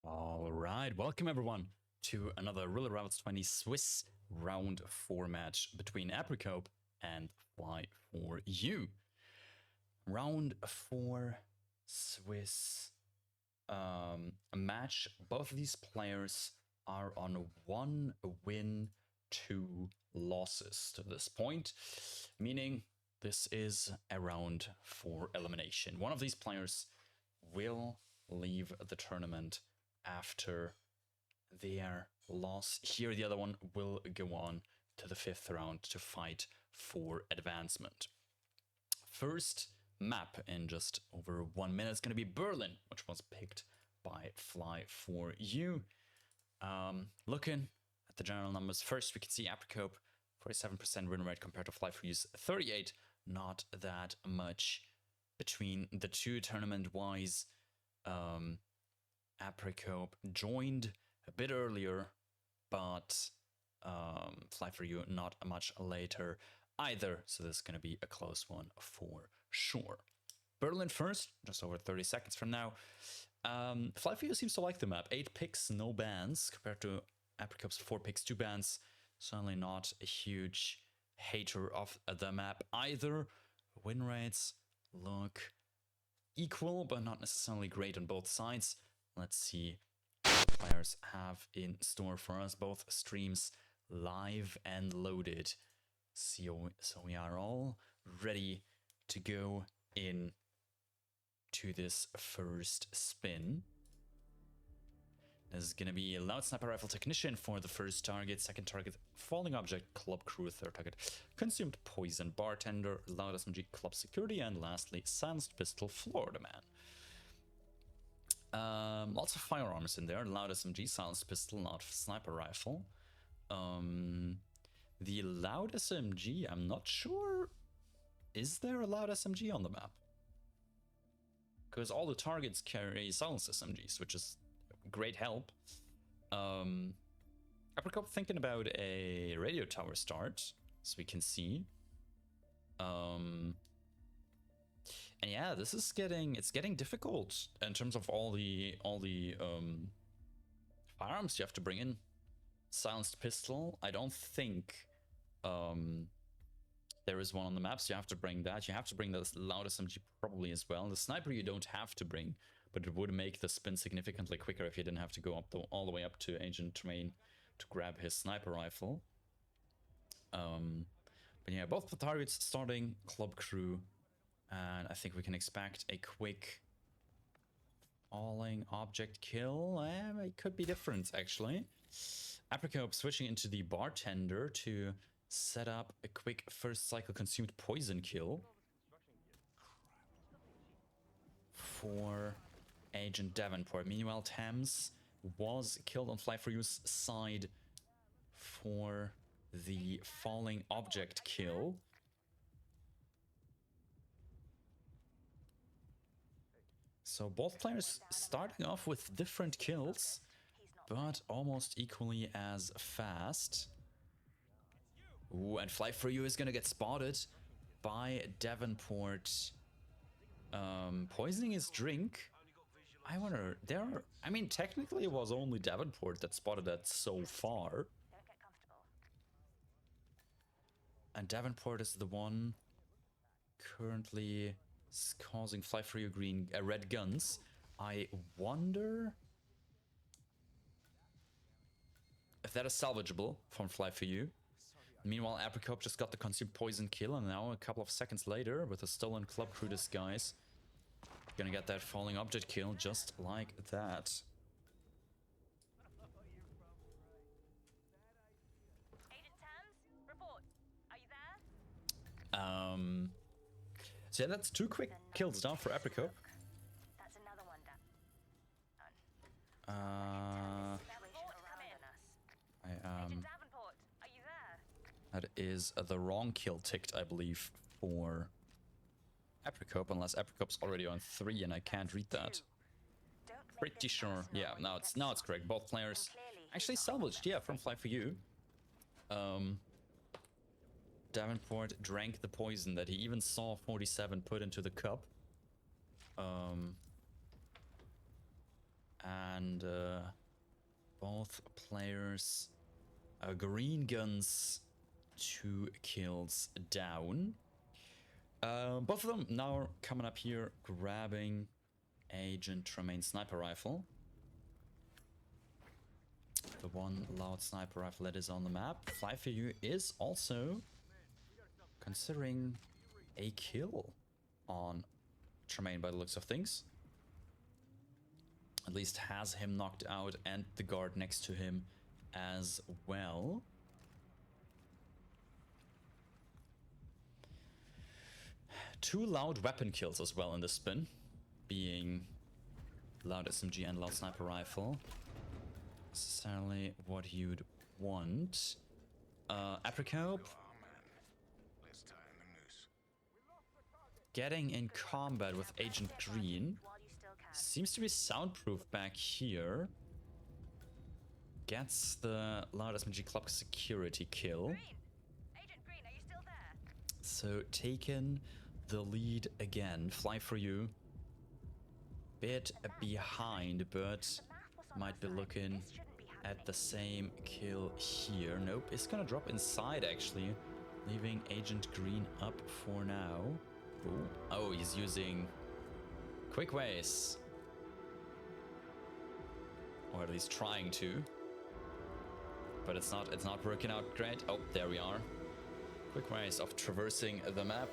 Alright, welcome everyone to another RR20 Swiss round 4 match between apricope and Fly4u. Round 4 Swiss match. Both of these players are on 1 win, 2 losses to this point, meaning this is a round for elimination. One of these players will leave the tournament after their loss. Here the other one will go on to the 5th round to fight for advancement. First map in just over 1 minute is going to be Berlin, which was picked by Fly4u. Looking at the general numbers, first we can see apricope 47% win rate compared to Fly4u's 38. Not that much between the two tournament-wise. Apricope joined a bit earlier, but Fly4u not much later either, so this is going to be a close one for sure. Berlin first, just over 30 seconds from now. Fly4u seems to like the map. 8 picks, no bans, compared to apricope's 4 picks, 2 bans. Certainly not a huge hater of the map either. Win rates look equal, but not necessarily great on both sides. Let's see what the players have in store for us. Both streams live and loaded. So we are all ready to go in to this first spin. This is going to be a loud sniper rifle technician for the first target. Second target, falling object, club crew. Third target, consumed poison, bartender, loud SMG, club security. And lastly, silenced pistol, Florida man. Lots of firearms in there. Loud SMG, silenced pistol, loud sniper rifle. The loud SMG, I'm not sure. Is there a loud SMG on the map? Because all the targets carry silenced SMGs, which is great help. Apricope thinking about a radio tower start, as we can see. And yeah, this is getting difficult in terms of all the firearms you have to bring in. Silenced pistol, I don't think there is one on the map, so you have to bring that. You have to bring the loud SMG probably as well. The sniper you don't have to bring, but it would make the spin significantly quicker if you didn't have to go up all the way up to Agent Tremaine to grab his sniper rifle. But yeah, both the targets starting club crew. And I think we can expect a quick falling object kill. It could be different, actually. Apricope switching into the bartender to set up a quick first cycle consumed poison kill for Agent Davenport. Meanwhile, Thames was killed on Fly4u's side for the falling object kill. So both players starting off with different kills, but almost equally as fast. Ooh, and Fly4u is gonna get spotted by Davenport poisoning his drink. I wonder, I mean, technically it was only Davenport that spotted that so far. And Davenport is the one currently causing Fly4u red guns. I wonder if that is salvageable from Fly4u. Meanwhile, apricope just got the consumed poison kill, and now a couple of seconds later, with a stolen club crew disguise, gonna get that falling object kill just like that. Agent Thames, report. Are you there? So yeah, that's 2 quick kills down for apricope. That's another one down. Agent Davenport, are you there? That is the wrong kill ticked, I believe, for apricope, unless apricope's already on 3 and I can't read that. Pretty sure. Yeah, now it's correct. Both players actually salvaged, yeah, from Fly4u. Davenport drank the poison that he even saw 47 put into the cup. And both players, green guns, 2 kills down. Both of them now coming up here, grabbing Agent Tremaine sniper rifle. The one loud sniper rifle that is on the map. Fly4u is also considering a kill on Tremaine by the looks of things. At least has him knocked out and the guard next to him as well. Two loud weapon kills as well in the spin, being loud SMG and loud sniper rifle. Necessarily what you'd want. Apricope getting in combat with Agent Green. Seems to be soundproof back here. Gets the loud SMG club security kill. Agent Green, are you still there? So taken the lead again. Fly4u bit behind, but might be looking at the same kill here. Nope, it's gonna drop inside actually, leaving Agent Green up for now. Ooh. Oh, he's using quick ways, or at least trying to, but it's not working out great. Oh, there we are. Quick ways of traversing the map,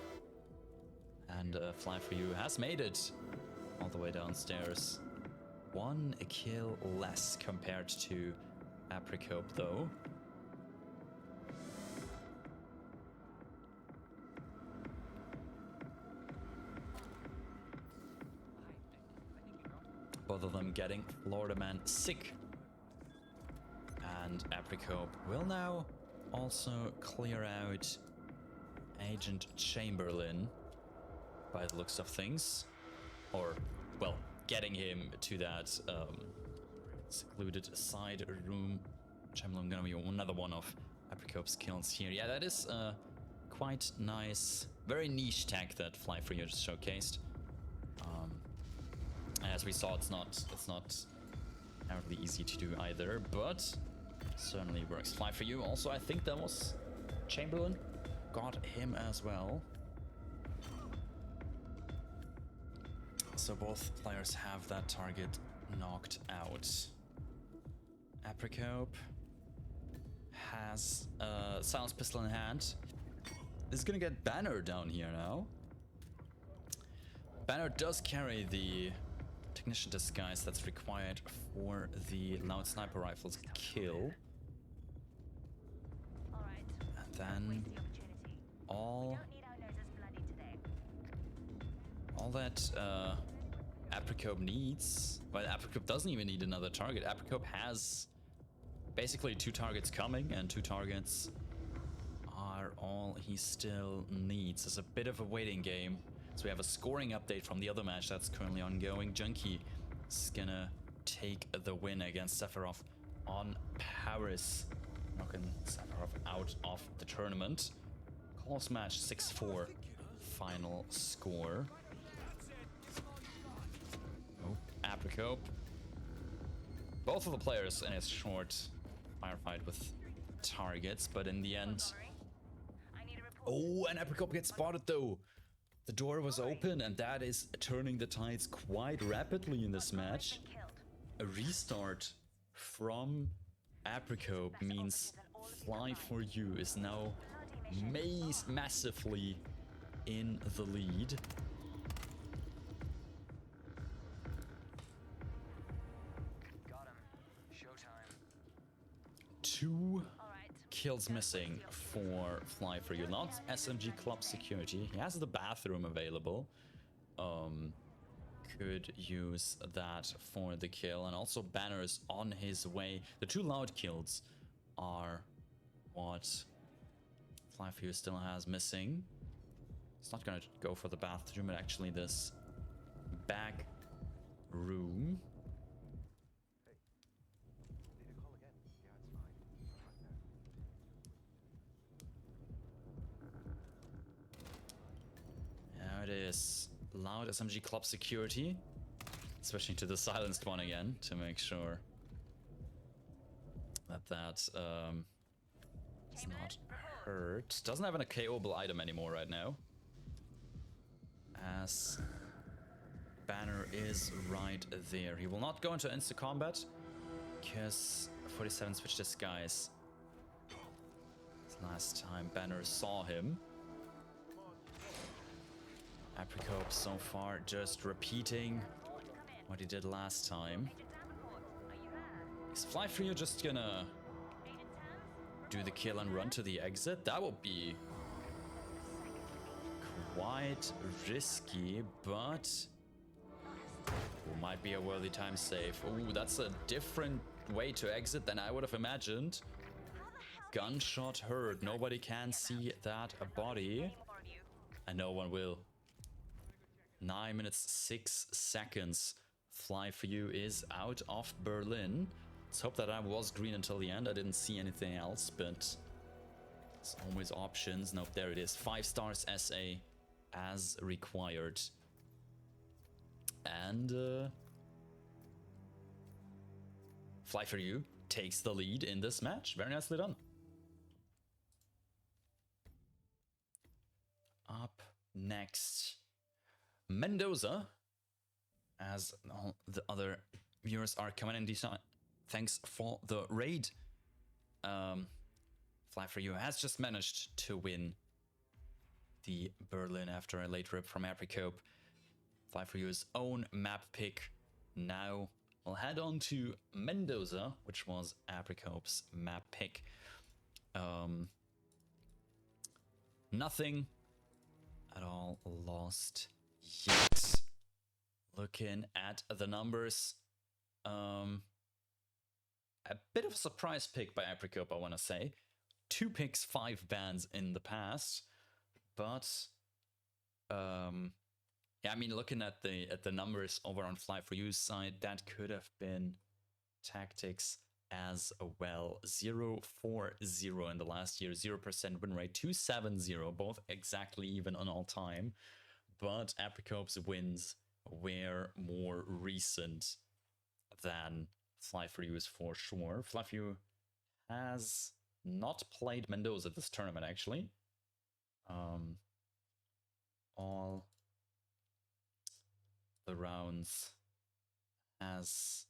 and Fly4u has made it all the way downstairs. 1 kill less compared to Apricope though. Both of them getting Florida Man sick. And Apricope will now also clear out Agent Chamberlain by the looks of things. Or, well, getting him to that secluded side room. Chamberlain gonna be another one of Apricope's kills here. Yeah, that is quite nice. Very niche tech that Fly4u just showcased. As we saw, it's not terribly easy to do either, but certainly works. Fly4u also, I think that was Chamberlain. Got him as well. So both players have that target knocked out. Apricope has a silenced pistol in hand. Is gonna get Banner down here now. Banner does carry the technician disguise that's required for the loud sniper rifle's kill. And then all that Apricope needs, well, Apricope doesn't even need another target. Apricope has basically 2 targets coming, and 2 targets are all he still needs. It's a bit of a waiting game. So we have a scoring update from the other match that's currently ongoing. Junkie is gonna take the win against Sephiroth on Paris, knocking Sephiroth out of the tournament. Close match, 6-4 final score. Oh, Apricope. Both of the players in a short firefight with targets, but in the end... Oh, and Apricope gets spotted though. The door was open, and that is turning the tides quite rapidly in this match. A restart from Apricope means Fly4u is now massively in the lead. Got him. Showtime. 2 kills missing for Fly4u. Not SMG club security. He has the bathroom available. Could use that for the kill, and also Banner's on his way. The 2 loud kills are what Fly4u still has missing. It's not gonna go for the bathroom, but actually this back room. Now it is loud SMG club security. Switching to the silenced one again to make sure that is not hurt. Doesn't have an KO'able item anymore right now, as Banner is right there. He will not go into insta combat because 47 switched disguise. Last time Banner saw him. Apricope so far just repeating what he did last time. Is Fly4u just gonna do the kill and run to the exit? That would be quite risky, but might be a worthy time save. Ooh, that's a different way to exit than I would have imagined. Gunshot heard. Nobody can see that body. And no one will. 9 minutes 6 seconds. Fly4u is out of Berlin. Let's hope that I was green until the end. I didn't see anything else, but there's always options. Nope, there it is. 5 stars SA as required. And Fly4u takes the lead in this match. Very nicely done. Up next, Mendoza, as all the other viewers are coming in. Thanks for the raid. Fly4u has just managed to win the Berlin after a late rip from apricope. Fly4u's own map pick. Now we'll head on to Mendoza, which was apricope's map pick. Nothing at all lost yet. Looking at the numbers, a bit of a surprise pick by apricope, I want to say. 2 picks, 5 bans in the past, but yeah, I mean, looking at the numbers over on Fly4u's side, that could have been tactics as well. 0-4-0 in the last year, 0% win rate, 2-7-0, both exactly even on all time. But apricope's wins were more recent than Fly4u's for sure. Fly4u has not played Mendoza this tournament, actually. All the rounds has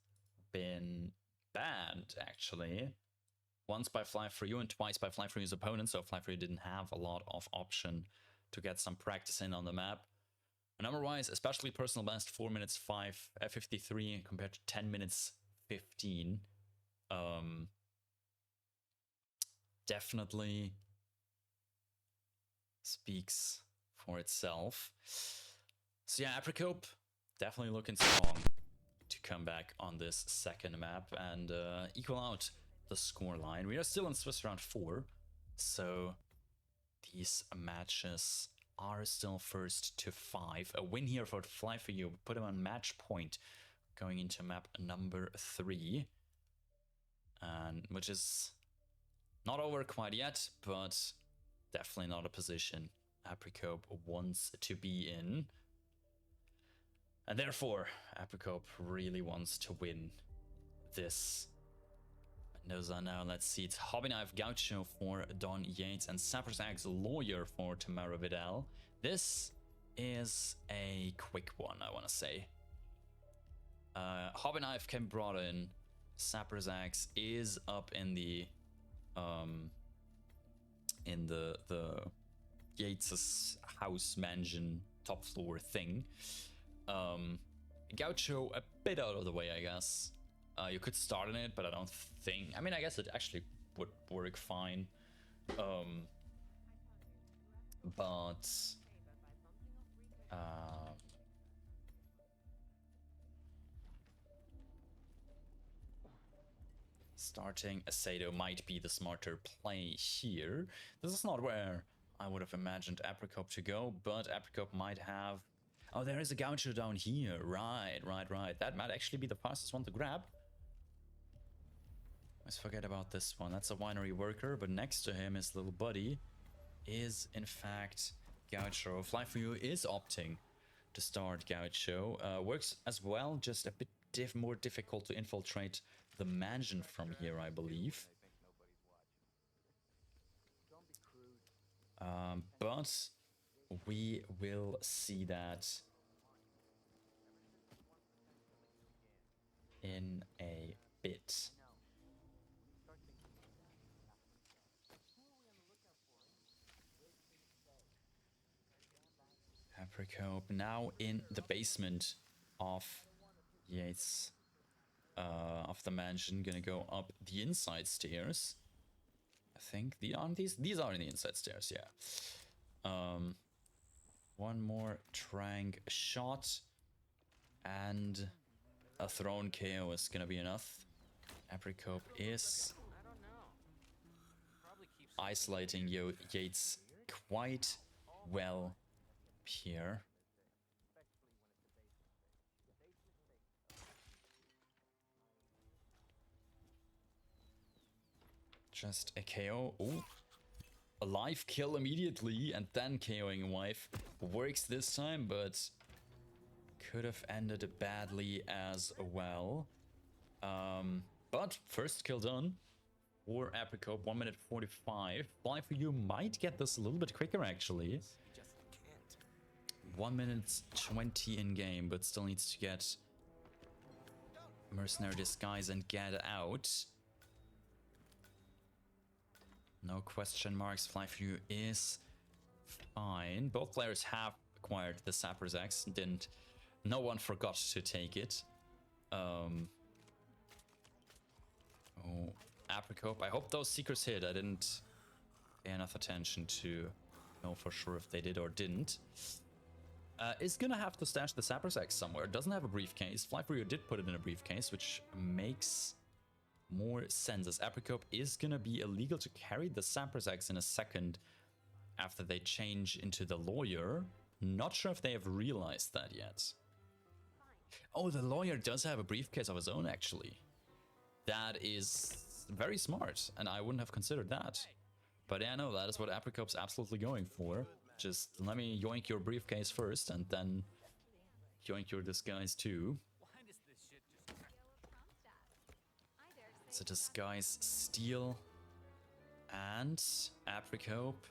been banned, actually. Once by Fly4u and twice by Fly4u's opponent, so Fly4u didn't have a lot of option to get some practice in on the map. Number-wise, especially personal best, 4 minutes 53 compared to 10 minutes 15. Definitely speaks for itself. So yeah, apricope definitely looking strong to come back on this second map and equal out the score line. We are still in Swiss round 4, so these matches are still first to 5. A win here for Fly4u, put him on match point going into map number 3, and which is not over quite yet, but definitely not a position apricope wants to be in. And therefore, apricope really wants to win this. Mendoza now, let's see, it's Hobby Knife Gaucho for Don Yates and Sapper's Axe Lawyer for Tamara Vidal. This is a quick one, I want to say. Hobby Knife can be brought in. Sapper's Axe is up in the Yates' house mansion top floor thing. Gaucho a bit out of the way, I guess. You could start on it, but I don't think... I mean, I guess it actually would work fine. But... starting Asado might be the smarter play here. This is not where I would have imagined apricope to go, but apricope might have... Oh, there is a Gaucho down here. Right. That might actually be the fastest one to grab. Let's forget about this one. That's a winery worker, but next to him, his little buddy is, in fact, Gaucho. Fly4u is opting to start Gaucho. Works as well, just a bit more difficult to infiltrate the mansion from here, I believe. But we will see that in a bit. Apricope now in the basement of Yates of the mansion, gonna go up the inside stairs. I think these are in the inside stairs, yeah. One more Trang shot and a thrown KO is gonna be enough. Apricope is isolating Yates quite well here. Just a KO. Ooh. A live kill immediately and then KOing a wife. Works this time, but could have ended badly as well. But first kill done for Apricope, 1 minute 45. Fly4u might get this a little bit quicker actually. 1 minute 20 in game, but still needs to get Mercenary Disguise and get out. No question marks, Fly4u is fine. Both players have acquired the Sapper's Axe, no one forgot to take it. Oh, Apricope, I hope those Seekers hit. I didn't pay enough attention to know for sure if they did or didn't. Is gonna have to stash the Sapper's Axe somewhere. Doesn't have a briefcase. Fly4u did put it in a briefcase, which makes more sense, as Apricope is gonna be illegal to carry the Sapper's Axe in a second after they change into the Lawyer. Not sure if they have realized that yet. Oh, the Lawyer does have a briefcase of his own, actually. That is very smart, and I wouldn't have considered that. But yeah, no, that is what Apricope's absolutely going for. Just let me yoink your briefcase first, and then yoink your disguise too. It's a disguise steal, and Apricope,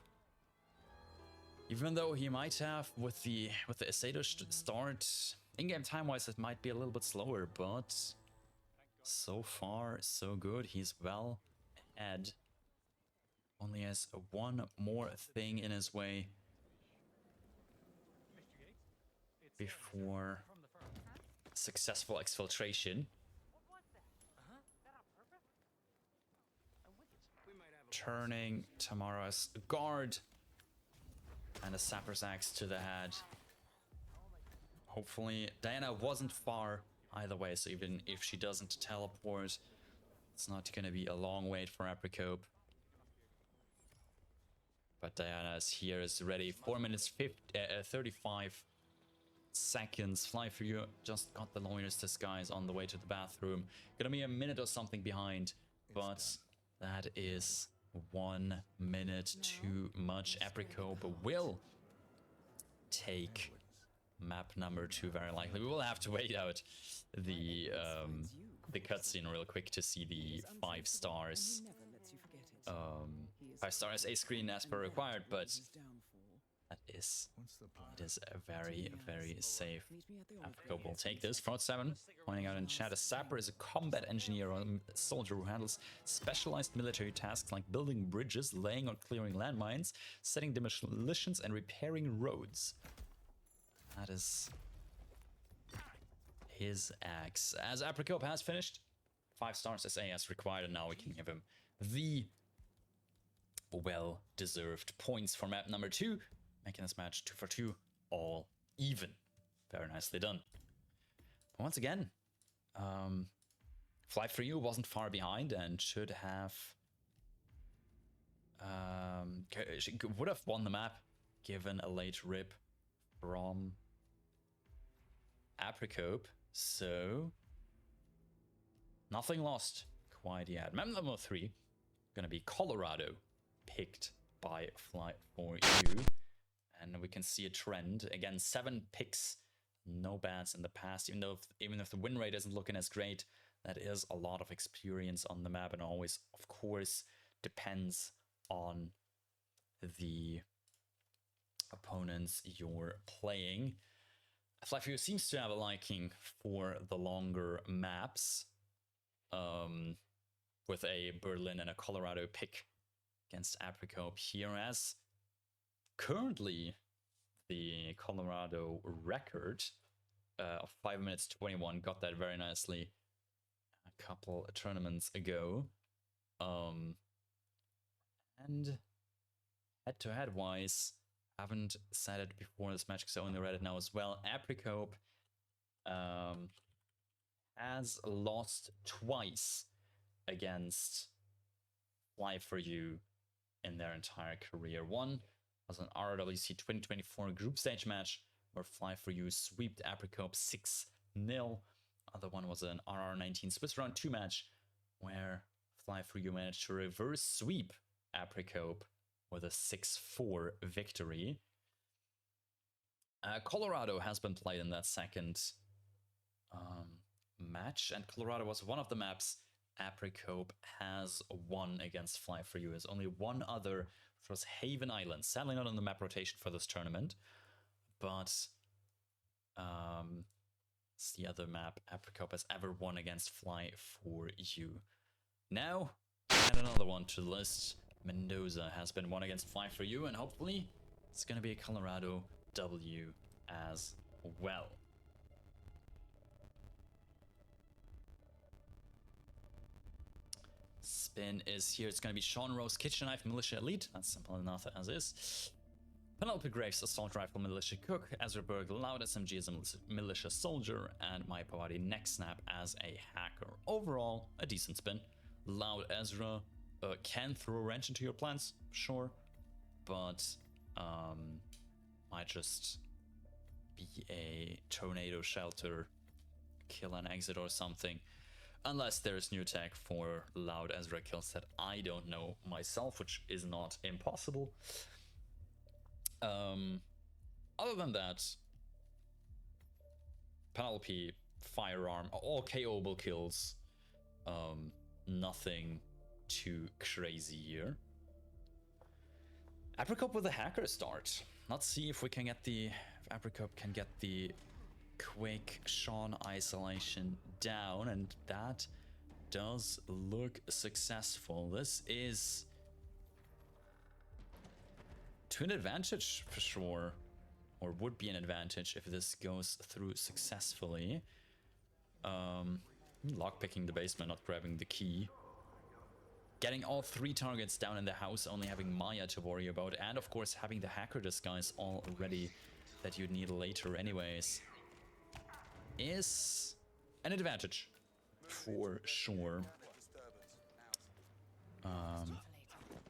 even though he might have with the Aceto start in-game time-wise, it might be a little bit slower, but so far so good. He's well ahead. Only has one more thing in his way before successful exfiltration. Turning Tamara's guard and a Sapper's Axe to the head. Hopefully Diana wasn't far either way, so even if she doesn't teleport, it's not gonna be a long wait for Apricope. But Diana is here, is ready. 4 minutes 35 seconds. Fly4u just got the Lawyer's Disguise on the way to the bathroom. Gonna be a minute or something behind, but that is 1 minute too much. Apricope will take map number 2 very likely. We will have to wait out the cutscene real quick to see the 5 stars. 5 stars A screen as per required, but that is, it is a very, very safe. Apricope will take this. Fraud7 pointing out in chat, a Sapper is a combat engineer or a soldier who handles specialized military tasks like building bridges, laying or clearing landmines, setting demolitions, and repairing roads. That is his axe. As Apricope has finished, 5 stars SA as required, and now we can give him the well-deserved points for map number 2, making this match 2 for 2, all even. Very nicely done. But once again, Fly4u wasn't far behind and should have would have won the map given a late rip from Apricope. So nothing lost quite yet. Map number 3 gonna be Colorado, picked by Fly4u, and we can see a trend again. 7 picks no bats in the past, even if the win rate isn't looking as great. That is a lot of experience on the map, and always, of course, depends on the opponents you're playing. Fly4u seems to have a liking for the longer maps, with a Berlin and a Colorado pick against apricope here, as currently the Colorado record of 5 minutes 21 got that very nicely a couple tournaments ago. And head-to-head wise, haven't said it before this match because I only read it now as well. Apricope has lost twice against Fly4u in their entire career. One was an RR20 2024 group stage match where Fly4u swept Apricope 6-0. Other one was an RR19 Swiss round 2 match where Fly4u managed to reverse sweep Apricope with a 6-4 victory. Colorado has been played in that second match, and Colorado was one of the maps Apricope has won against Fly4u. There's only one other, which was Haven Island. Sadly not on the map rotation for this tournament, but it's the other map Apricope has ever won against Fly4u. Now, add another one to the list. Mendoza has been won against Fly4u, and hopefully it's going to be a Colorado W as well. Spin is here. It's going to be Sean Rose Kitchen Knife Militia Elite. That's simple enough as is. Penelope Graves Assault Rifle Militia Cook. Ezra Berg Loud SMG as a Militia Soldier. And my Pawadi Neck Snap as a Hacker. Overall, a decent spin. Loud Ezra can throw a wrench into your plans, sure. But might just be a tornado shelter, kill and exit or something. Unless there's new tech for Loud Ezra kills that I don't know myself, which is not impossible. Other than that, Penelope, Firearm, all KO'able kills. Nothing too crazy here. Apricope with a hacker start. Let's see if we can get if Apricope can get the quick Sean isolation down, and that does look successful. This is to an advantage for sure, or would be an advantage if this goes through successfully. Lockpicking the basement, not grabbing the key. Getting all 3 targets down in the house, only having Maya to worry about, and of course having the hacker disguise all ready that you'd need later anyways, is an advantage for sure.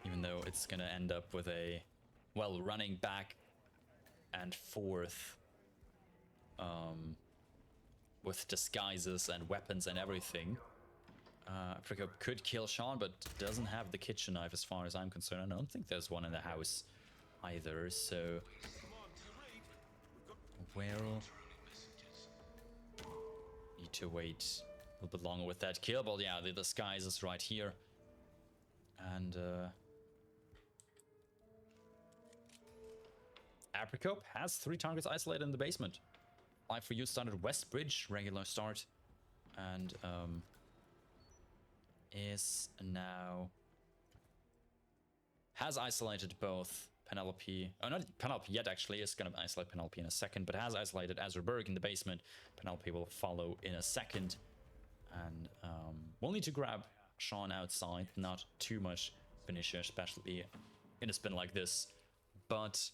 Even though it's gonna end up with a, well, running back and forth with disguises and weapons and everything. Apricope could kill Sean, but doesn't have the kitchen knife as far as I'm concerned. I don't think there's one in the house either, so we'll need to wait a little bit longer with that kill. But yeah, the disguise is right here. And Apricope has 3 targets isolated in the basement. Fly4u started West Bridge, regular start, and is now has isolated both Penelope, not Penelope yet actually, is going to isolate Penelope in a second, but has isolated Ezra Berg in the basement. Penelope will follow in a second, and we'll need to grab Sean outside, not too much finisher, especially in a spin like this, but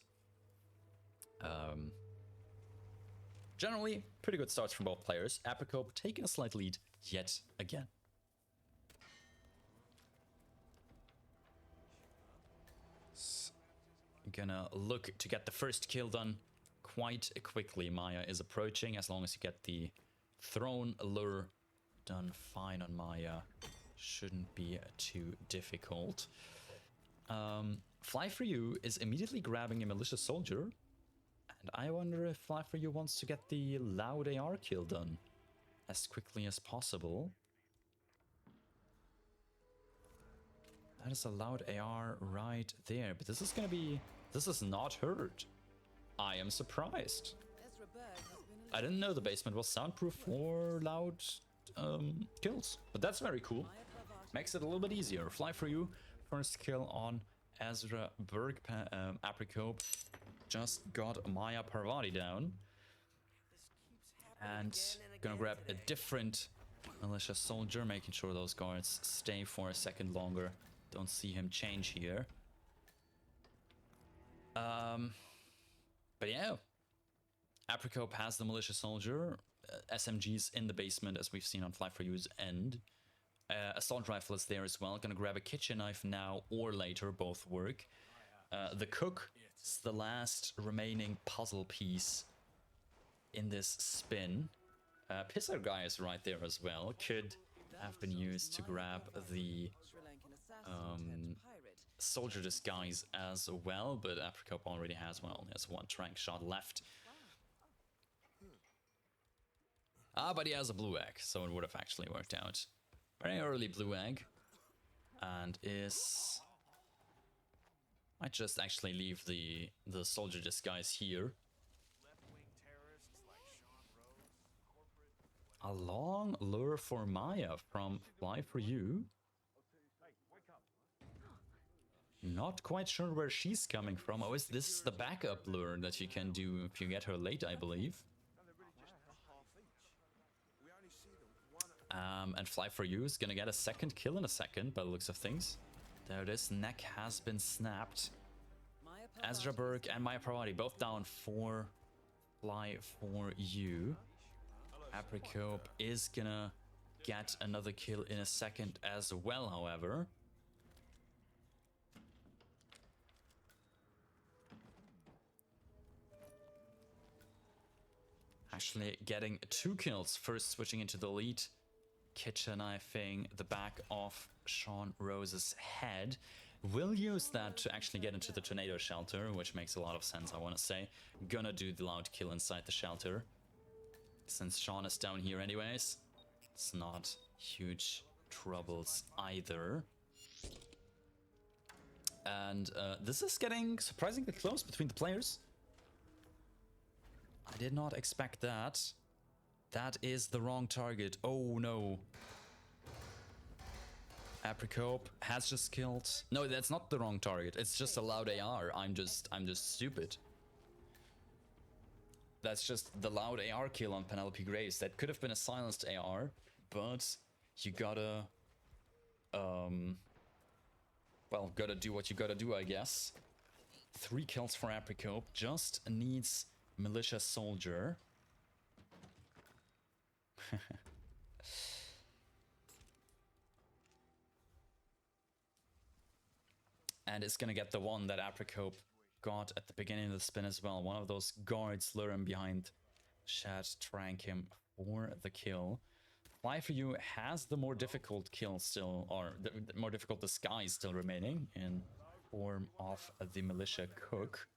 generally pretty good starts from both players. Apricope taking a slight lead yet again. Gonna look to get the first kill done quite quickly. Maya is approaching. As long as you get the thrown lure done fine on Maya, shouldn't be too difficult. Fly4u is immediately grabbing a militia soldier And I wonder if Fly4u wants to get the loud AR kill done as quickly as possible. That is a loud AR right there, but this is gonna be... This is not hurt. I am surprised. I didn't know the basement was soundproof for loud kills, but that's very cool. Makes it a little bit easier. Fly4u, first kill on Ezra Berg. Apricope just got Maya Parvati down. And gonna grab a different militia soldier, making sure those guards stay for a second longer. Don't see him change here. But yeah, Apricope has the militia soldier. SMGs in the basement, as we've seen on Fly4u's end. Assault rifle is there as well. Gonna grab a kitchen knife now or later, both work. The cook is the last remaining puzzle piece in this spin. Pisser guy is right there as well. Could have been used to grab the soldier disguise as well, but Apricope already has one. Only has one trank shot left. But he has a blue egg, so it would have actually worked out. Very early blue egg. And is... Might just actually leave the soldier disguise here. A long lure for Maya from Fly4u. Not quite sure where she's coming from. Oh, is this the backup lure that you can do if you get her late, I believe. And Fly4u is gonna get a second kill in a second by the looks of things. There it is, neck has been snapped. Ezra Berg and Maya Parvati both down for Fly4u. Apricope is gonna get another kill in a second as well, however. Actually getting 2 kills, first switching into the lead. Kitchen knifing the back of Sean Rose's head. Will use that to actually get into the tornado shelter, which makes a lot of sense, I want to say. Gonna do the loud kill inside the shelter. Since Sean is down here anyways, it's not huge troubles either. And this is getting surprisingly close between the players. I did not expect that. That is the wrong target. Oh no. Apricope has just killed... No, that's not the wrong target. It's just a loud AR. I'm just stupid. That's just the loud AR kill on Penelope Graves. That could have been a silenced AR, but you gotta... well, gotta do what you gotta do, I guess. 3 kills for Apricope. Just needs militia soldier. And it's gonna get the one that Apricope got at the beginning of the spin as well. One of those guards lure him behind Shat, trank him for the kill. Fly4u has the more difficult kill still, or the more difficult disguise still remaining in form of the militia cook.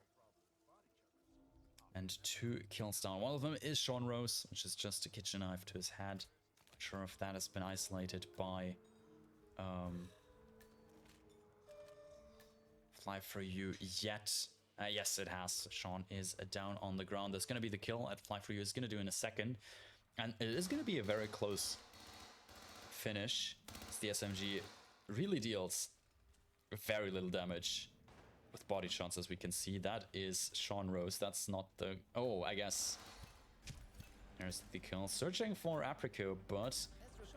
And 2 kills down. One of them is Sean Rose, which is just a kitchen knife to his head. Not sure if that has been isolated by Fly4u yet. Yes, it has. Sean is down on the ground. That's going to be the kill at Fly4u is going to do in a second. And it is going to be a very close finish. As the SMG really deals very little damage with body shots, as we can see. That is Sean Rose. That's not the... Oh, I guess. There's the kill. Searching for Apricope, but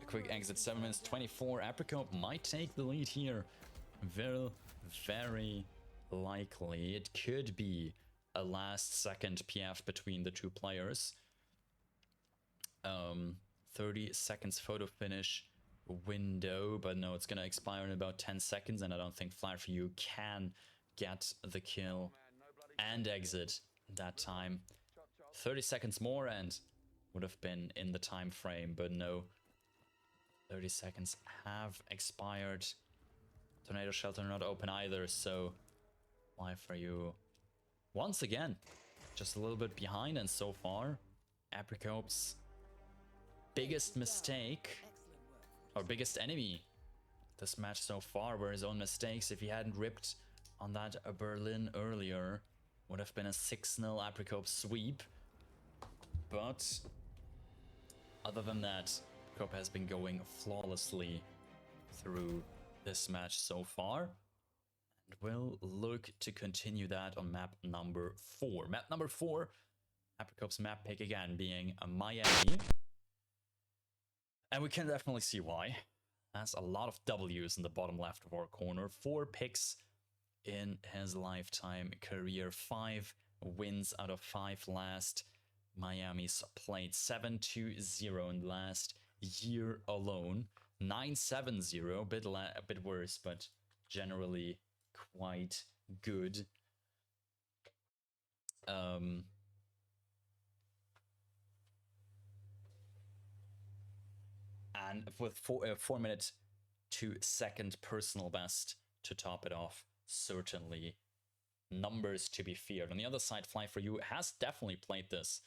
a quick exit. 7 minutes 24. Apricope might take the lead here. Very, very likely. It could be a last second PF between the 2 players. 30 seconds photo finish window, but no, it's gonna expire in about 10 seconds, and I don't think Fly4u can get the kill and exit that time. 30 seconds more and would have been in the time frame, but no. 30 seconds have expired. Tornado shelter not open either, so Fly4u once again just a little bit behind, and so far, Apricope's biggest mistake, or biggest enemy this match so far, were his own mistakes. If he hadn't ripped on that Berlin earlier, would have been a 6-0 Apricope sweep. But other than that, Apricope has been going flawlessly through this match so far. And we'll look to continue that on map number 4. Map number 4, Apricope's map pick again being Miami. And we can definitely see why. That's a lot of W's in the bottom left of our corner. 4 picks in his lifetime career. 5 wins out of 5 last. Miami's played 7-2-0 in the last year alone. 9-7-0, a bit worse, but generally quite good. And with 4-minute 2-second personal best to top it off, certainly numbers to be feared. On the other side, Fly4u has definitely played this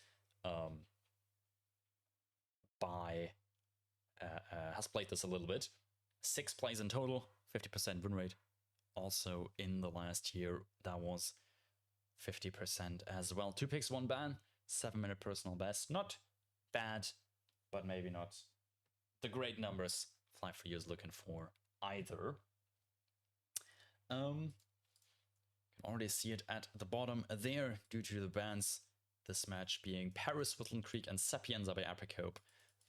has played this a little bit. 6 plays in total, 50% win rate. Also in the last year, that was 50% as well. 2 picks, 1 ban, 7-minute personal best. Not bad, but maybe not the great numbers Fly4u is looking for either. Can already see it at the bottom there due to the bans. This match being Paris, Woodland Creek, and Sapienza by Apricope,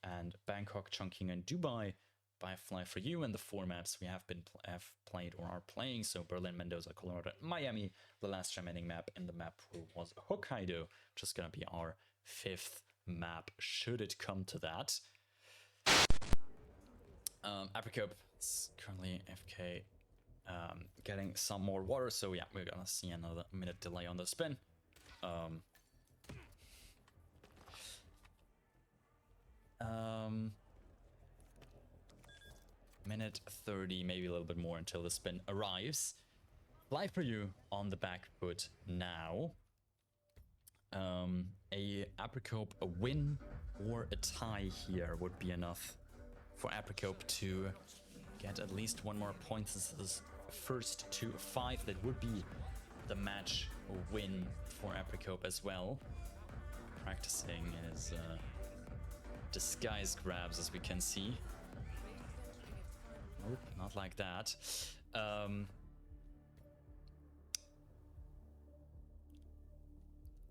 and Bangkok, Chongqing, and Dubai by Fly4u. And the 4 maps we have played or are playing, so Berlin, Mendoza, Colorado, and Miami. The last remaining map in the map pool was Hokkaido, which is going to be our 5th map, should it come to that. Apricope is currently FK, getting some more water, so yeah, we're gonna see another minute delay on the spin. Minute 30, maybe a little bit more until the spin arrives. Fly4u on the back foot now. A Apricope, a win or a tie here would be enough for Apricope to get at least 1 more point. This is first to 5. That would be the match win for Apricope as well. Practicing his disguise grabs, as we can see. Nope, not like that.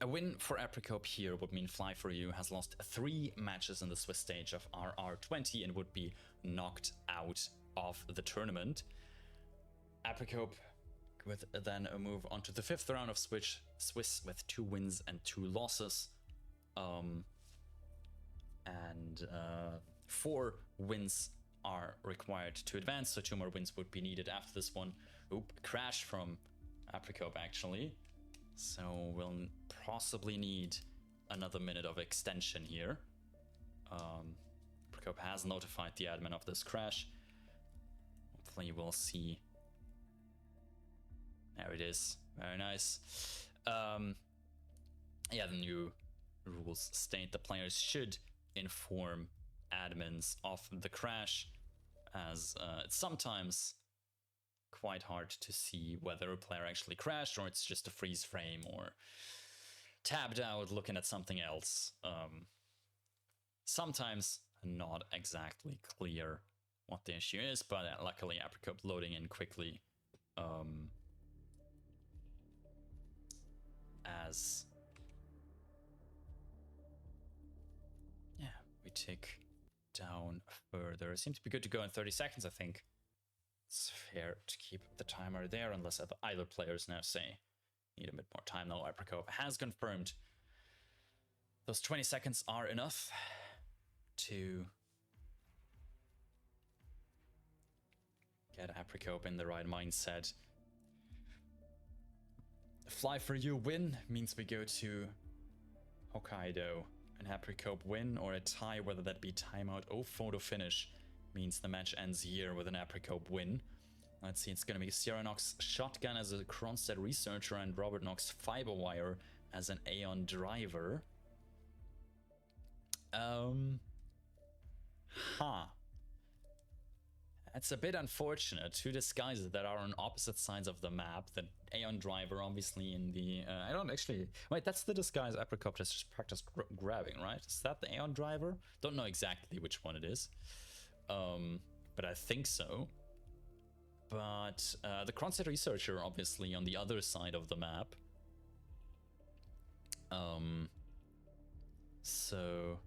A win for Apricope here would mean Fly4u has lost 3 matches in the Swiss stage of RR20 and would be knocked out of the tournament. Apricope with then a move on to the 5th round of Swiss with 2 wins and 2 losses. 4 wins are required to advance, so 2 more wins would be needed after this one. Oop, crash from Apricope actually. So we'll possibly need another minute of extension here. Apricope has notified the admin of this crash. Hopefully we'll see. There it is. Very nice. Yeah, the new rules state the players should inform admins of the crash, as it's sometimes quite hard to see whether a player actually crashed or it's just a freeze frame or tabbed out looking at something else. Sometimes not exactly clear what the issue is, but luckily Apricope loading in quickly as yeah, we tick down further. It seems to be good to go in 30 seconds, I think. It's fair to keep the timer there, unless either players now say need a bit more time. Now Apricope has confirmed those 20 seconds are enough to get Apricope in the right mindset. Fly4u win means we go to Hokkaido. An Apricope win or a tie, whether that be timeout or photo finish, means the match ends here with an Apricope win. Let's see, it's going to be Sierra Knox Shotgun as a Kronstedt researcher and Robert Knox Fiberwire as an Aeon driver. It's a bit unfortunate. Two disguises that are on opposite sides of the map. The Aeon driver, obviously, in the... I don't actually... Wait, that's the disguise apricope just practiced grabbing, right? Is that the Aeon driver? Don't know exactly which one it is. But I think so. But the Cronset Researcher, obviously, on the other side of the map. So...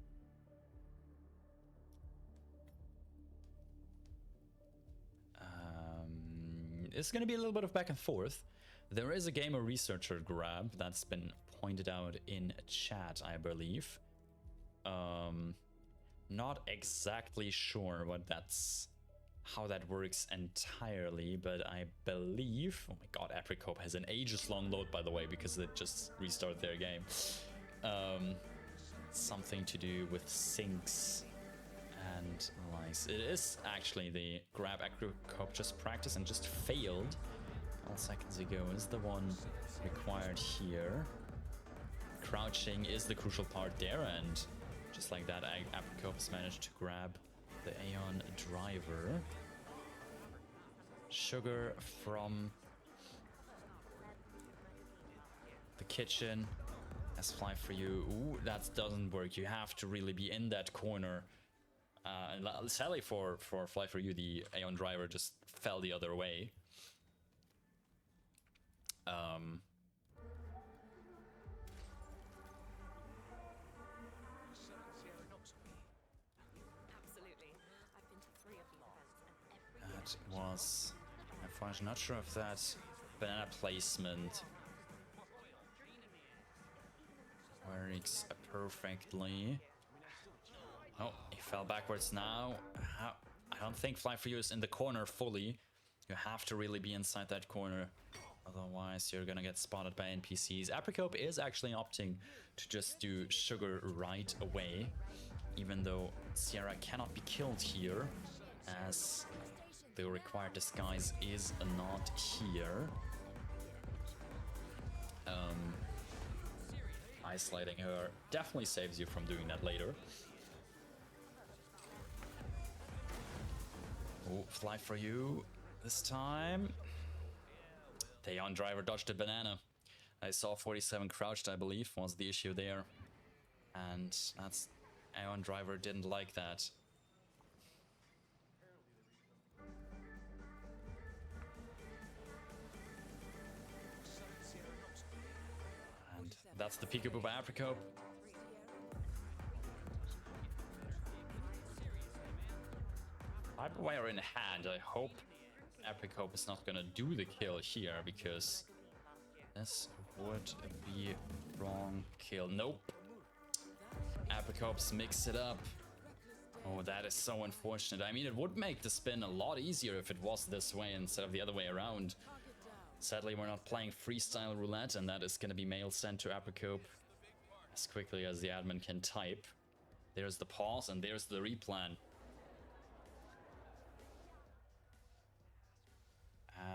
it's going to be a little bit of back and forth. There is a gamer researcher grab that's been pointed out in chat, I believe. Not exactly sure how that works entirely, but I believe... Oh my god, apricope has an ages-long load, by the way, because they just restarted their game. Something to do with syncs and lies. It is actually the grab apricope just practiced and just failed 12 seconds ago is the one required here. Crouching is the crucial part there, and just like that, apricope has managed to grab the Aeon driver. Sugar from the kitchen as Fly4u. Ooh, that doesn't work. You have to really be in that corner. Sadly for Fly4u, the Aeon driver just fell the other way. That was... I'm not sure if that banana placement works perfectly. Oh, he fell backwards now. I don't think Fly4u is in the corner fully. You have to really be inside that corner. Otherwise, you're gonna get spotted by NPCs. Apricope is actually opting to just do sugar right away. Even though Sierra cannot be killed here, as the required disguise is not here. Isolating her definitely saves you from doing that later. Oh, Fly4u this time. The Aeon driver dodged a banana. I saw 47 crouched, I believe, was the issue there. And that's... Aeon driver didn't like that. And that's the peekaboo by apricope. Hyperwire in hand. I hope apricope is not gonna do the kill here, because this would be wrong kill. Nope. Apricope's mix it up. Oh, that is so unfortunate. I mean, it would make the spin a lot easier if it was this way instead of the other way around. Sadly, we're not playing freestyle roulette, and that is gonna be mail sent to apricope as quickly as the admin can type. There's the pause, and there's the replan.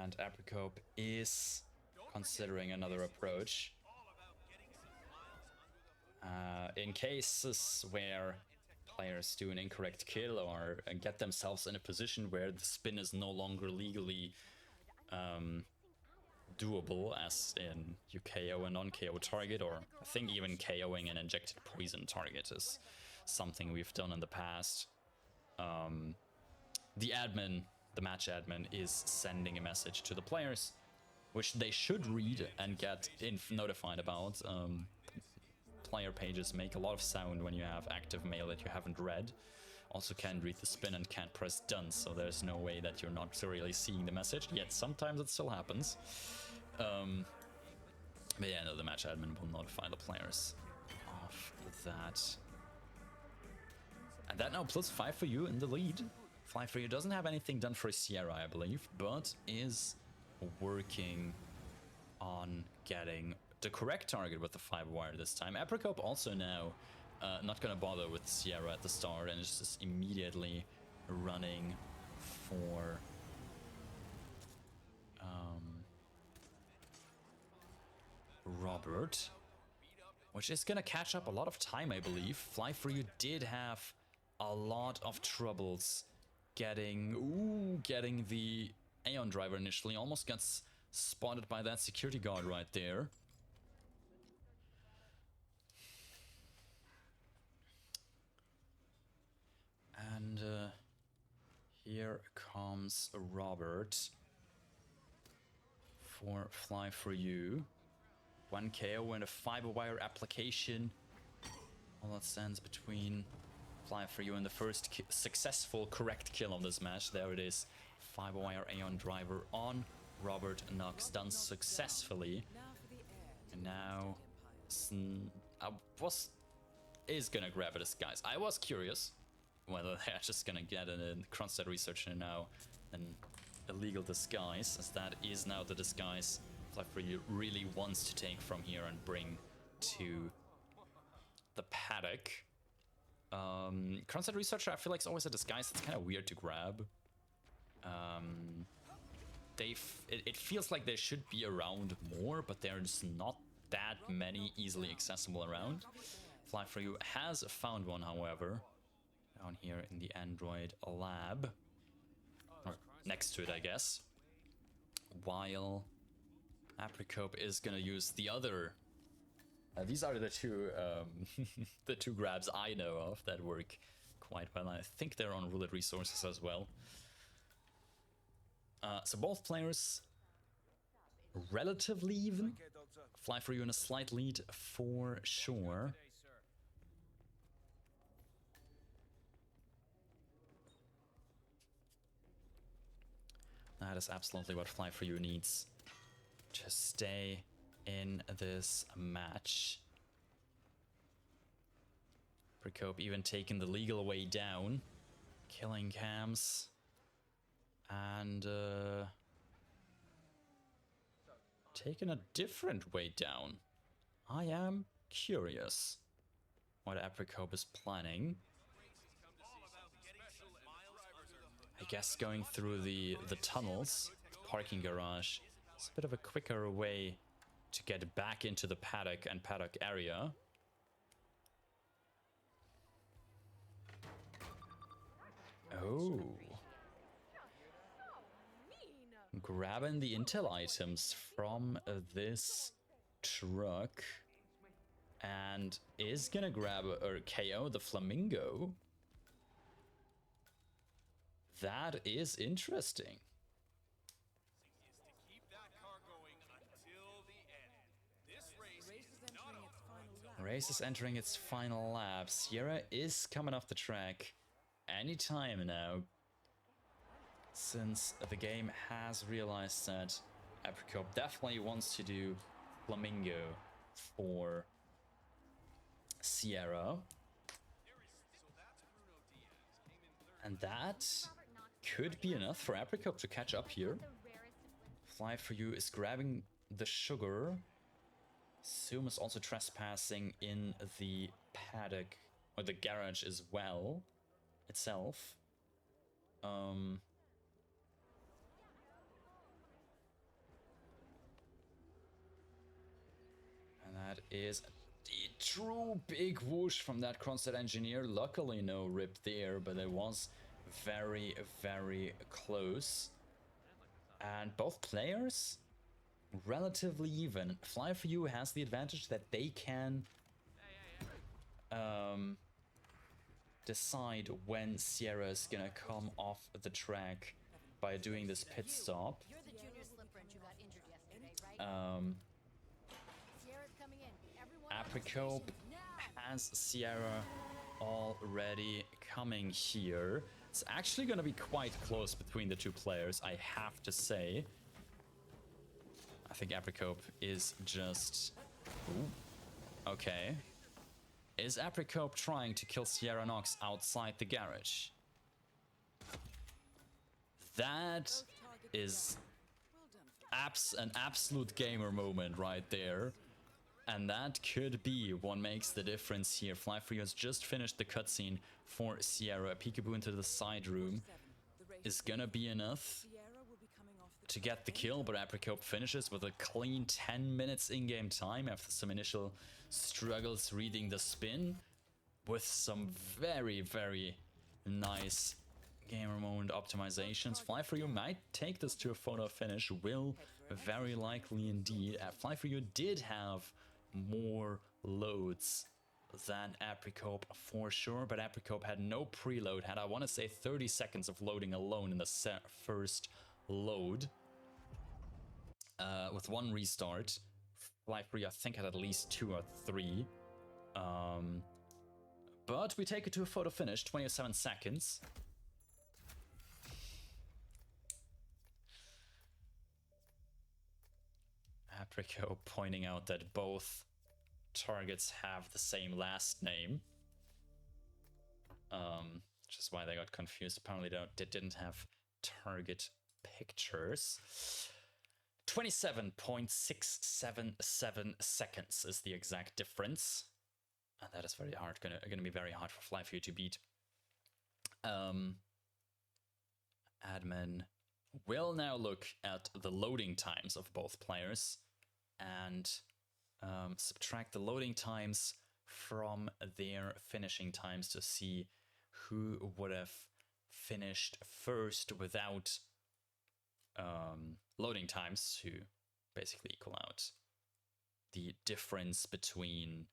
And apricope is considering another approach. In cases where players do an incorrect kill or get themselves in a position where the spin is no longer legally doable, as in you KO a non-KO target, or I think even KOing an injected poison target is something we've done in the past. The admin, the match admin, is sending a message to the players, which they should read and get notified about. Player pages make a lot of sound when you have active mail that you haven't read. Also can't read the spin and can't press done, so there's no way that you're not really seeing the message, yet sometimes it still happens. But yeah, no, the match admin will notify the players of that. And that now puts Fly4u in the lead. Fly4u doesn't have anything done for Sierra, I believe, but is working on getting the correct target with the 5-wire this time. Apricope also now not gonna bother with Sierra at the start, and is just immediately running for Robert. which is gonna catch up a lot of time, I believe. Fly4u did have a lot of troubles getting the Aeon driver initially. Almost got spotted by that security guard right there. And here comes Robert for Fly4u. 1 KO and a fiber wire application. All that stands between Fly4u and the first successful correct kill of this match. There it is. Fiber wire Aeon driver on Robert Knox, done successfully. And now is gonna grab a disguise. I was curious whether they're just gonna get a Kronstadt researcher now an illegal disguise, as that is now the disguise Fly4u really wants to take from here and bring to the paddock. Kronstadt researcher, I feel like, is always a disguise that's kind of weird to grab. It feels like they should be around more, but there's not that many easily accessible around. Fly4u has found one, however, down here in the Android lab, or next to it, I guess. While apricope is gonna use the other. These are the two the two grabs I know of that work quite well. I think they're on roulette resources as well. So both players relatively even. Fly4u in a slight lead for sure. That is absolutely what Fly4u needs to stay in this match. Apricope even taking the legal way down, killing cams, and taking a different way down. I am curious what Apricope is planning. I guess going through the tunnels, the parking garage, is a bit of a quicker way to get back into the paddock and paddock area. Oh. Grabbing the intel items from this truck. And is gonna grab or KO the flamingo. That is interesting. Race is entering its final lap. Sierra is coming off the track anytime now, since the game has realized that Apricope definitely wants to do Flamingo for Sierra. And that could be enough for Apricope to catch up here. Fly4u is grabbing the sugar. Zoom is also trespassing in the paddock, or the garage as well, itself. And that is the true big whoosh from that Kronstadt engineer. Luckily no rip there, but it was very, very close. And both players relatively even. Fly4u has the advantage that they can decide when Sierra is gonna come off the track by doing this pit stop. You're the junior slip wrench who got injured yesterday, right? Sierra's coming in. Everyone Apricope has Sierra already coming here. It's actually gonna be quite close between the two players, I have to say. I think Apricope is just... Ooh. Okay. Is Apricope trying to kill Sierra Knox outside the garage? That is an absolute gamer moment right there. And that could be what makes the difference here. Fly4u has just finished the cutscene for Sierra. A peekaboo into the side room is gonna be enough. to get the kill, but apricope finishes with a clean 10 minutes in-game time after some initial struggles reading the spin, with some very, very nice gamer moment optimizations. Fly4u might take this to a photo finish, will very likely indeed. Fly4u did have more loads than apricope for sure, but apricope had no preload, had I want to say 30 seconds of loading alone in the first load. With one restart, Fly4u I think had at least 2 or 3. But we take it to a photo finish, 27 seconds. Apricope pointing out that both targets have the same last name. Which is why they got confused. Apparently they didn't have target pictures. 27.677 seconds is the exact difference. And that is very hard, gonna be very hard for Fly4u to beat. Admin will now look at the loading times of both players and subtract the loading times from their finishing times to see who would have finished first without loading times, to basically equal out the difference between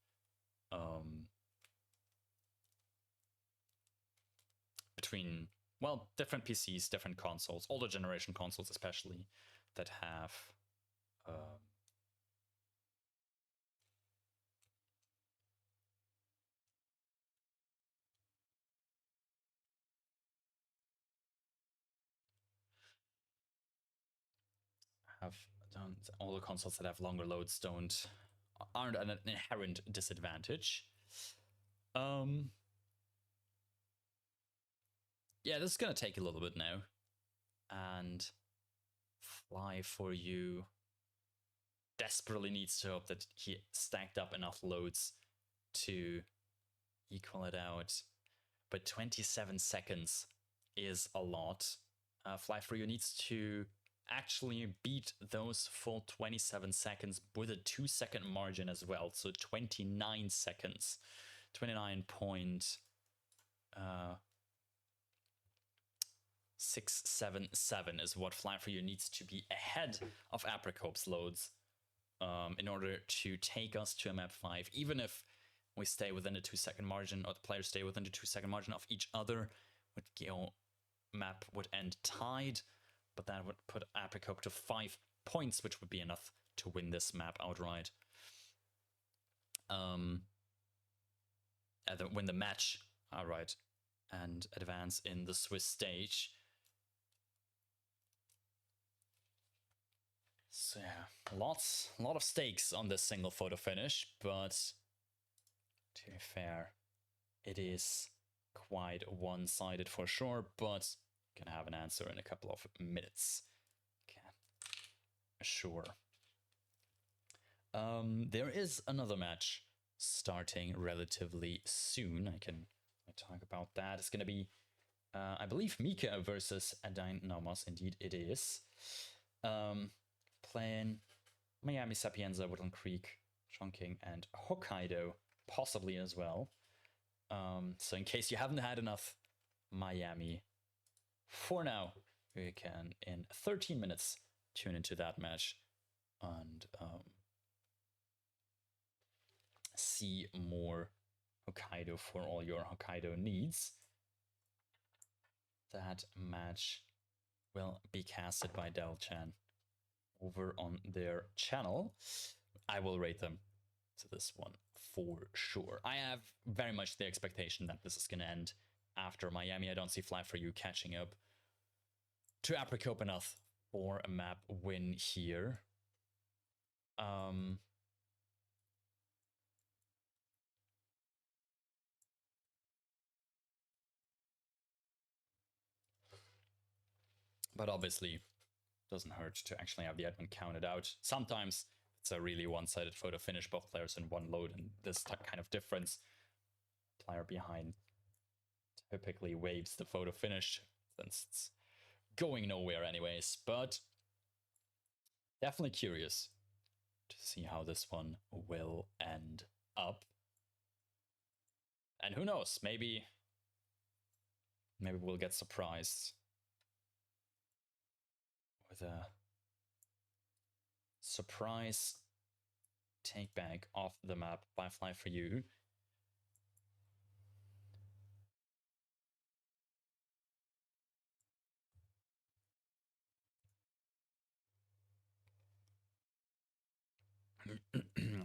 well, different PCs, different consoles, older generation consoles especially, that have all the consoles that have longer loads aren't an inherent disadvantage. Yeah, this is gonna take a little bit now, and Fly4u desperately needs to hope that he stacked up enough loads to equal it out. But 27 seconds is a lot. Fly4u needs to actually beat those full 27 seconds with a 2-second margin as well. So 29 seconds. 29.677 is what Fly4u needs to be ahead of apricope's loads in order to take us to a map 5. Even if we stay within the 2-second margin, or the players stay within the 2-second margin of each other, map would end tied, but that would put apricope to 5 points, which would be enough to win this map outright. Win the match outright and advance in the Swiss stage. So yeah, a lot of stakes on this single photo finish, but to be fair, it is quite one-sided for sure, but can have an answer in a couple of minutes. Can assure. There is another match starting relatively soon. I can talk about that. It's gonna be, I believe, Mika versus Adine Nomos. Indeed, it is. Playing Miami Sapienza, Woodland Creek, Chongqing, and Hokkaido, possibly as well. So in case you haven't had enough Miami, for now, we can, in 13 minutes, tune into that match and see more Hokkaido for all your Hokkaido needs. That match will be casted by Del-chan over on their channel. I will rate them to this one for sure. I have very much the expectation that this is going to end after Miami. I don't see Fly4u catching up to apricope enough for a map win here. But obviously, doesn't hurt to actually have the admin counted out. Sometimes it's a really one-sided photo finish, both players in one load, and this kind of difference, player behind typically waves the photo finish since it's going nowhere anyways. But Definitely curious to see how this one will end up. And who knows, maybe we'll get surprised with a surprise take back of the map by Fly4u.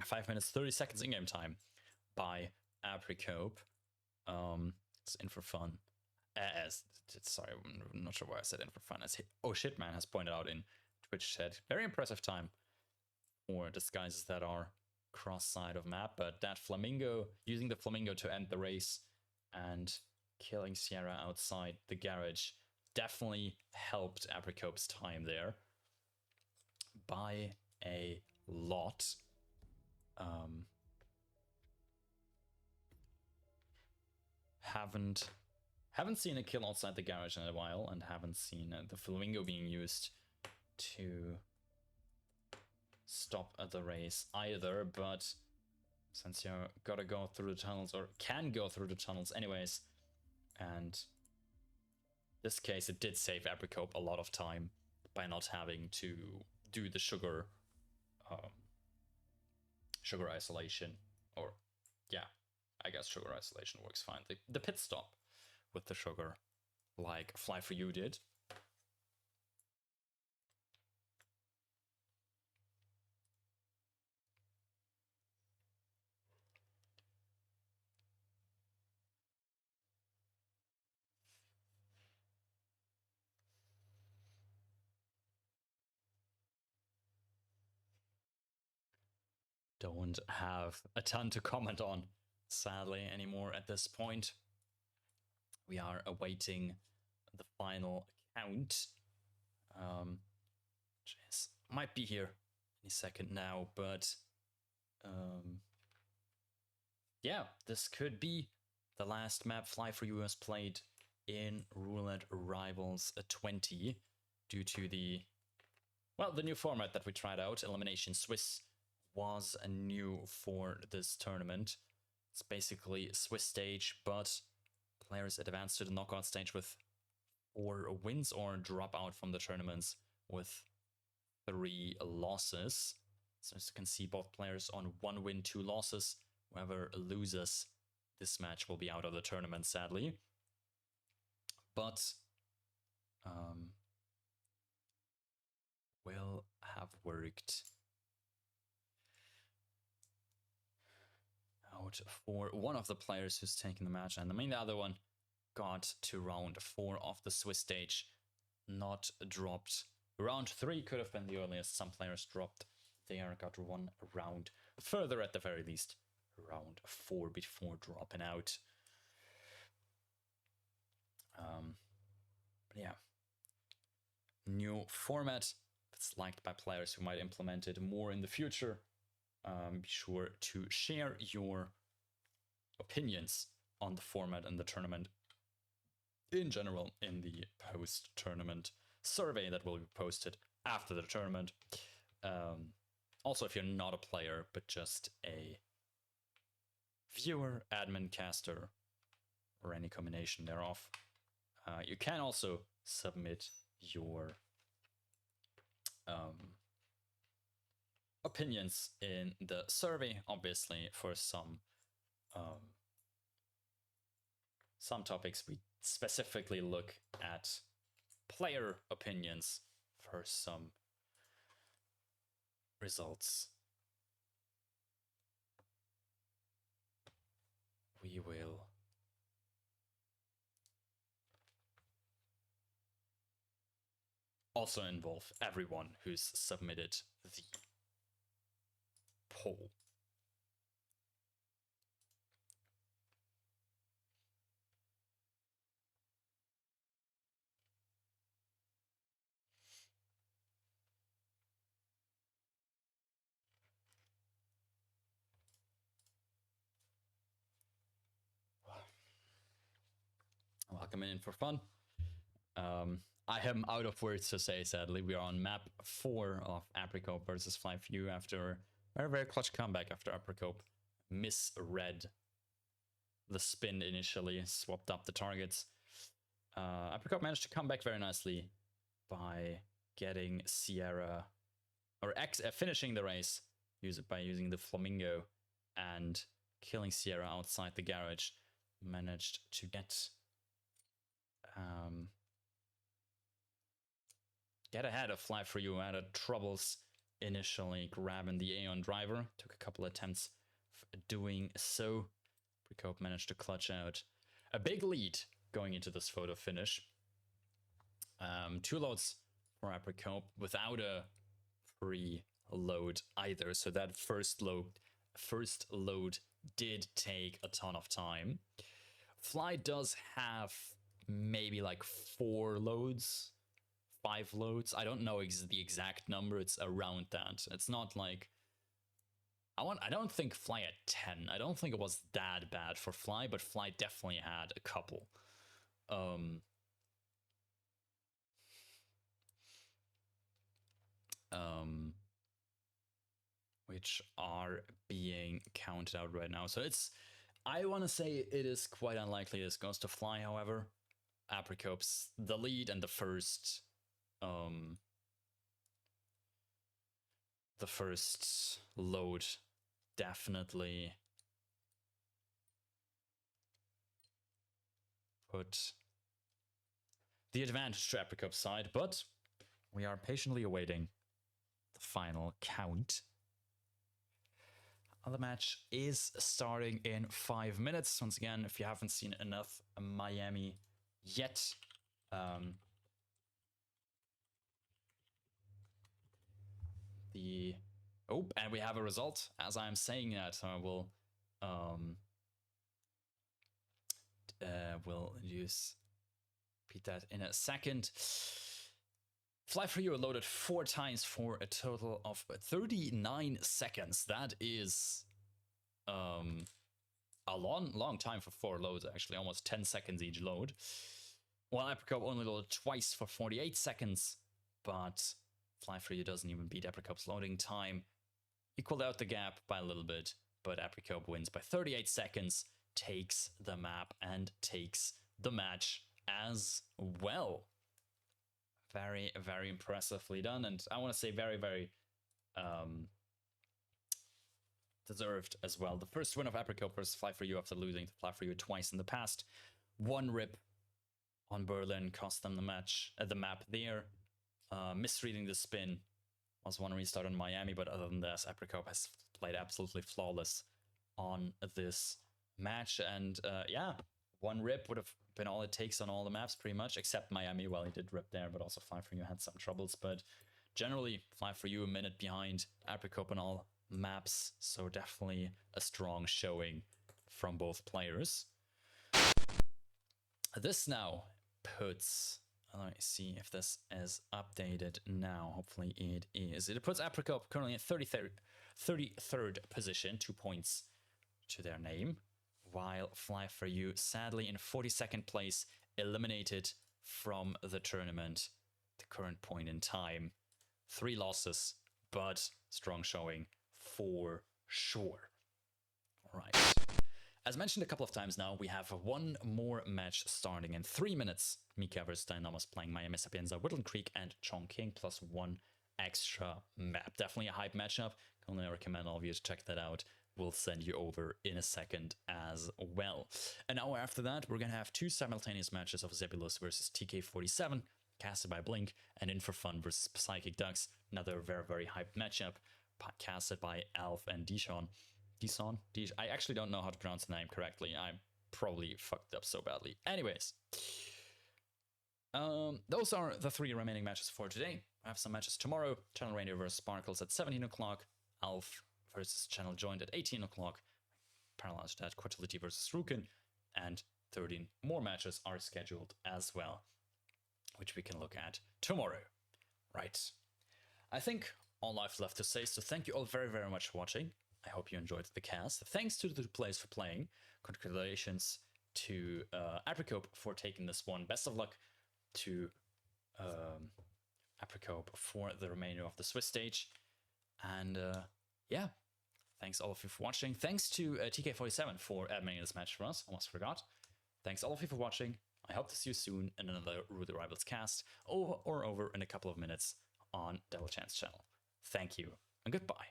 5 minutes 30 seconds in-game time by apricope. It's in for fun. Sorry, I'm not sure why I said in for fun. As oh shit man has pointed out in Twitch chat, very impressive time for disguises that are cross side of map, but that flamingo, using the flamingo to end the race and killing Sierra outside the garage definitely helped apricope's time there by a lot. Haven't seen a kill outside the garage in a while, and haven't seen the flamingo being used to stop the race either, but since you gotta go through the tunnels, or can go through the tunnels anyways, and this case it did save apricope a lot of time by not having to do the sugar isolation, or yeah, I guess sugar isolation works fine. The pit stop with the sugar, like Fly4u did. Don't have a ton to comment on, sadly, anymore at this point. We are awaiting the final count. Jeez, might be here any second now, but yeah, this could be the last map Fly4u has played in Roulette Rivals 20 due to the new format that we tried out. Elimination Swiss was new for this tournament. It's basically Swiss stage, but players advance to the knockout stage with 4 wins or drop out from the tournaments with 3 losses. So as you can see, both players on 1 win, 2 losses. Whoever loses this match will be out of the tournament, sadly. But will have worked out for one of the players who's taken the match, and the other one got to round 4 of the Swiss stage, not dropped. Round 3 could have been the earliest. Some players dropped there, got 1 round further at the very least. Round 4 before dropping out. But yeah, new format. If it's liked by players who might implement it more in the future, be sure to share your opinions on the format and the tournament in general in the post-tournament survey that will be posted after the tournament. Also, if you're not a player but just a viewer, admin, caster, or any combination thereof, you can also submit your opinions in the survey. Obviously, for some topics we specifically look at player opinions for some results. We will also involve everyone who's submitted the poll. Welcome in for fun. I am out of words to say, sadly. We are on map 4 of Apricope versus Fly4u after a very, very clutch comeback after Apricope misread the spin initially, swapped up the targets. Apricope managed to come back very nicely by getting Sierra, or finishing the race by using the Flamingo and killing Sierra outside the garage. Managed to get ahead of Fly4u, had troubles initially grabbing the Aeon driver. Took a couple attempts doing so. Apricope managed to clutch out a big lead going into this photo finish. 2 loads for Apricope without a preload either. So that first load did take a ton of time. Fly does have maybe like 4 loads, 5 loads. I don't know the exact number. It's around that. It's not like I don't think Fly had 10. I don't think it was that bad for Fly, but Fly definitely had a couple. Which are being counted out right now. So I want to say it is quite unlikely this goes to Fly, however. Apricope's the lead and the first load definitely put the advantage to Apricope's side, but we are patiently awaiting the final count. The match is starting in 5 minutes. Once again, if you haven't seen enough Miami yet, and we have a result. As I'm saying that, so I will repeat that in a second. Fly4u loaded 4 times for a total of 39 seconds. That is a long time for 4 loads, actually. Almost 10 seconds each load. While Apricope only loaded twice for 48 seconds, but Fly4u doesn't even beat Apricope's loading time. Equaled out the gap by a little bit, but Apricope wins by 38 seconds, takes the map, and takes the match as well. Very, very impressively done, and I want to say very, very deserved as well. The first win of Apricope versus Fly4u after losing to Fly4u twice in the past. 1 rip on Berlin cost them the map there. Misreading the spin was 1 restart on Miami, but other than this, Apricope has played absolutely flawless on this match, and yeah, 1 rip would have been all it takes on all the maps pretty much, except Miami. Well, he did rip there, but also Fly4u had some troubles, but generally Fly4u a minute behind Apricope on all maps, so definitely a strong showing from both players. This now puts, let me see if this is updated now. Hopefully it is. It puts Apricope currently in 33rd position, 2 points to their name, while Fly4u sadly in 42nd place, eliminated from the tournament. The current point in time, 3 losses, but strong showing for sure. All right. As mentioned a couple of times now, we have 1 more match starting in 3 minutes. Mika vs Dynamos playing Miami Sapienza, Woodland Creek, and Chongqing, plus 1 extra map. Definitely a hype matchup. Can only recommend all of you to check that out. We'll send you over in a second as well. An hour after that, we're going to have 2 simultaneous matches of Zebulus versus TK47, casted by Blink, and In For Fun versus Psychic Ducks. Another very, very hyped matchup, casted by Alf and Dishon. I actually don't know how to pronounce the name correctly. I probably fucked up so badly. Anyways, those are the 3 remaining matches for today. I have some matches tomorrow. Channel Reindeer versus Sparkles at 17 o'clock. Alf versus Channel Joint at 18 o'clock. Parallel to that, Quatility versus Rukin. And 13 more matches are scheduled as well, which we can look at tomorrow. Right. I think all I've left to say is to thank you all very, very much for watching. I hope you enjoyed the cast. Thanks to the 2 players for playing. Congratulations to Apricope for taking this one. Best of luck to apricope for the remainder of the Swiss stage. And yeah, thanks all of you for watching. Thanks to TK47 for adminning this match for us. Almost forgot. Thanks all of you for watching. I hope to see you soon in another Rude Rivals cast, or over in a couple of minutes on Double Chance channel. Thank you and goodbye.